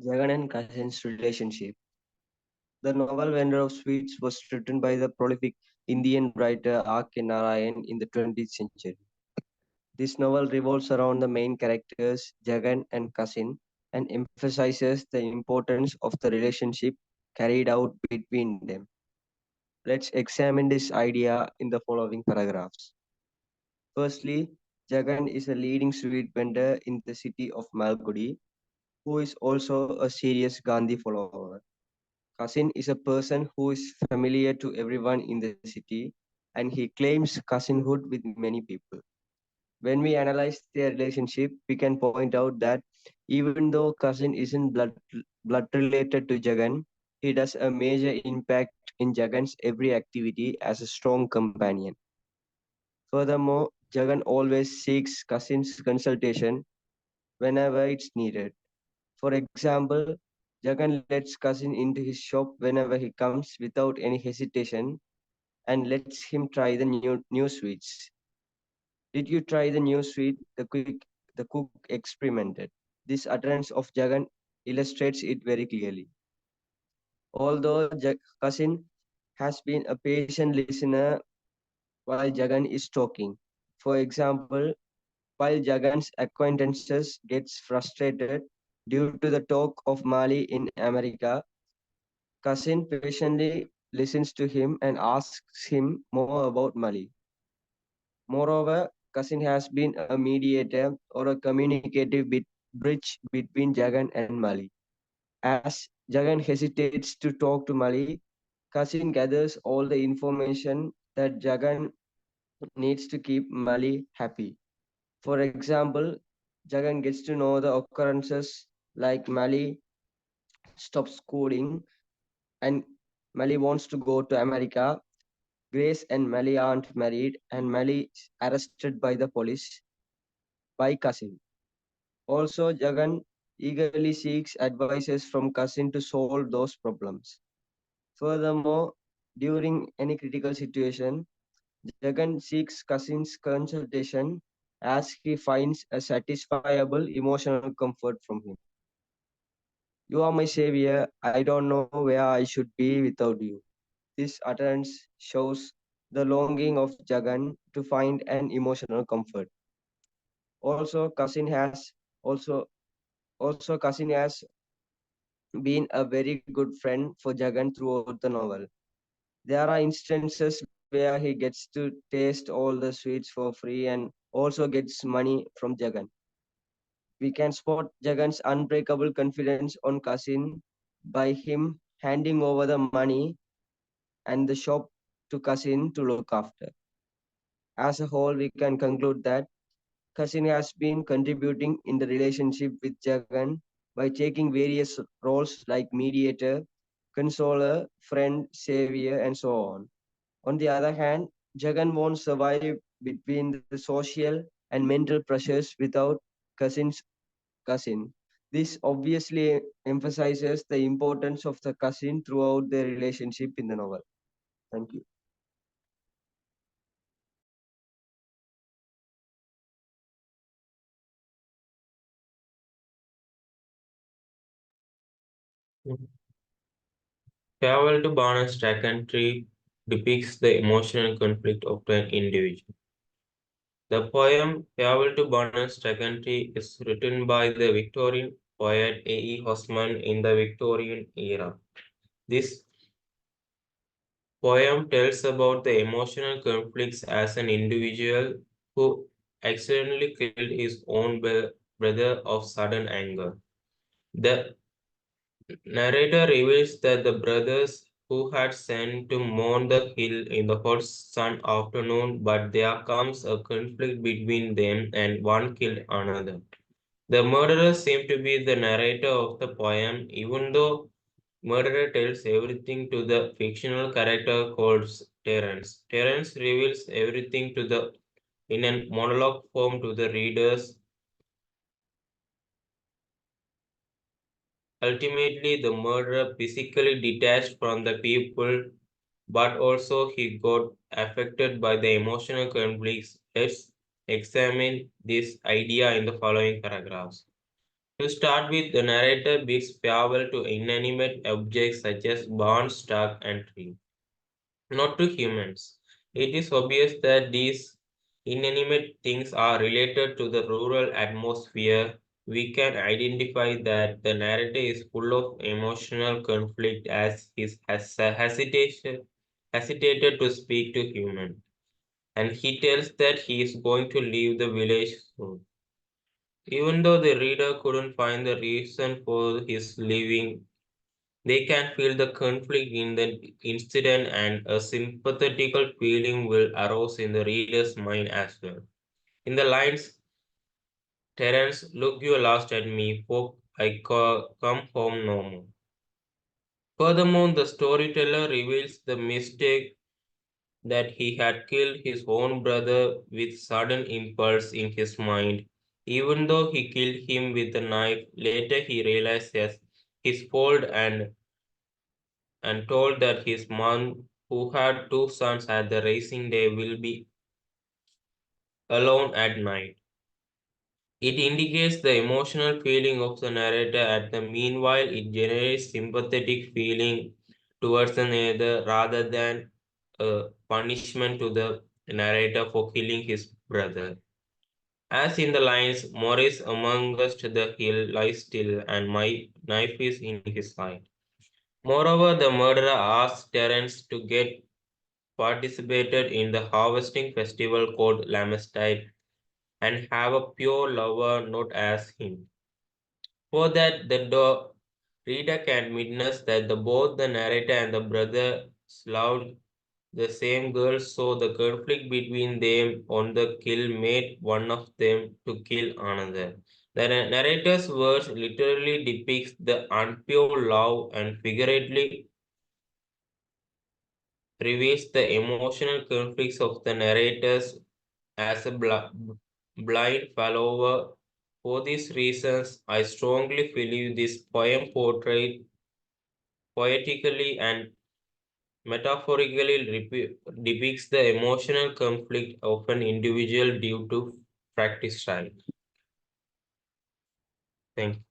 Jagan and Cousin's relationship. The novel Vendor of Sweets was written by the prolific Indian writer R.K. Narayan in the 20th century. This novel revolves around the main characters, Jagan and Cousin, and emphasizes the importance of the relationship carried out between them. Let's examine this idea in the following paragraphs. Firstly, Jagan is a leading sweet vendor in the city of Malgudi, who is also a serious Gandhi follower. Cousin is a person who is familiar to everyone in the city, and he claims cousinhood with many people. When we analyze their relationship, we can point out that even though cousin isn't blood related to Jagan, he does a major impact in Jagan's every activity as a strong companion. Furthermore, Jagan always seeks cousin's consultation whenever it's needed. For example, Jagan lets cousin into his shop whenever he comes without any hesitation and lets him try the new sweets. Did you try the new sweet the cook experimented? This utterance of Jagan illustrates it very clearly. Although cousin has been a patient listener while Jagan is talking. For example, while Jagan's acquaintances gets frustrated due to the talk of Mali in America, cousin patiently listens to him and asks him more about Mali. Moreover, cousin has been a mediator or a communicative bridge between Jagan and Mali. As Jagan hesitates to talk to Mali, cousin gathers all the information that Jagan needs to keep Mali happy. For example, Jagan gets to know the occurrences like Mali stops schooling and Mali wants to go to America. Grace and Mali aren't married, and Mali is arrested by the police by cousin. Also, Jagan eagerly seeks advices from cousin to solve those problems. Furthermore, during any critical situation, Jagan seeks cousin's consultation as he finds a satisfiable emotional comfort from him. You are my savior. I don't know where I should be without you. This utterance shows the longing of Jagan to find an emotional comfort. Also, cousin has been a very good friend for Jagan throughout the novel. There are instances where he gets to taste all the sweets for free and also gets money from Jagan. We can spot Jagan's unbreakable confidence on cousin by him handing over the money and the shop to cousin to look after. As a whole, we can conclude that cousin has been contributing in the relationship with Jagan by taking various roles like mediator, consoler, friend, savior, and so on. On the other hand, Jagan won't survive between the social and mental pressures without cousin's cousin. This obviously emphasizes the importance of the cousin throughout their relationship in the novel. Thank you. Farewell to Barnes Tree depicts the emotional conflict of an individual. The poem Farewell to Barnes Tree is written by the Victorian poet A.E. Hosman in the Victorian era. This poem tells about the emotional conflicts as an individual who accidentally killed his own brother of sudden anger. The narrator reveals that the brothers who had sent to mourn the hill in the hot sun afternoon, but there comes a conflict between them and one killed another. The murderer seemed to be the narrator of the poem, even though murderer tells everything to the fictional character called Terence. Terence reveals everything to the in a monologue form to the readers. Ultimately, the murderer physically detached from the people, but also he got affected by the emotional conflicts. Let's examine this idea in the following paragraphs. To start with, the narrator bids farewell to inanimate objects such as barn, stag, and tree, not to humans. It is obvious that these inanimate things are related to the rural atmosphere. We can identify that the narrator is full of emotional conflict as he has hesitated to speak to humans, and he tells that he is going to leave the village soon. Even though the reader couldn't find the reason for his leaving, they can feel the conflict in the incident, and a sympathetical feeling will arouse in the reader's mind as well. In the lines, Terence, look you last at me, hope I come home no more. Furthermore, the storyteller reveals the mistake that he had killed his own brother with sudden impulse in his mind. Even though he killed him with a knife, later he realizes his fault and told that his mom, who had two sons at the racing day, will be alone at night. It indicates the emotional feeling of the narrator. At the meanwhile, it generates sympathetic feeling towards the narrator rather than a punishment to the narrator for killing his brother. As in the lines, Morris amongst the hill lies still, and my knife is in his side. Moreover, the murderer asks Terence to get participated in the harvesting festival called Lamestide and have a pure lover not as him. For that, the reader can witness that both the narrator and the brother loved the same girl, so the conflict between them on the kill made one of them to kill another. The narrator's words literally depicts the unpure love and figuratively reveals the emotional conflicts of the narrators as a blind follower. For these reasons, I strongly believe this poem portrayed poetically and metaphorically depicts the emotional conflict of an individual due to practice style. Thank you.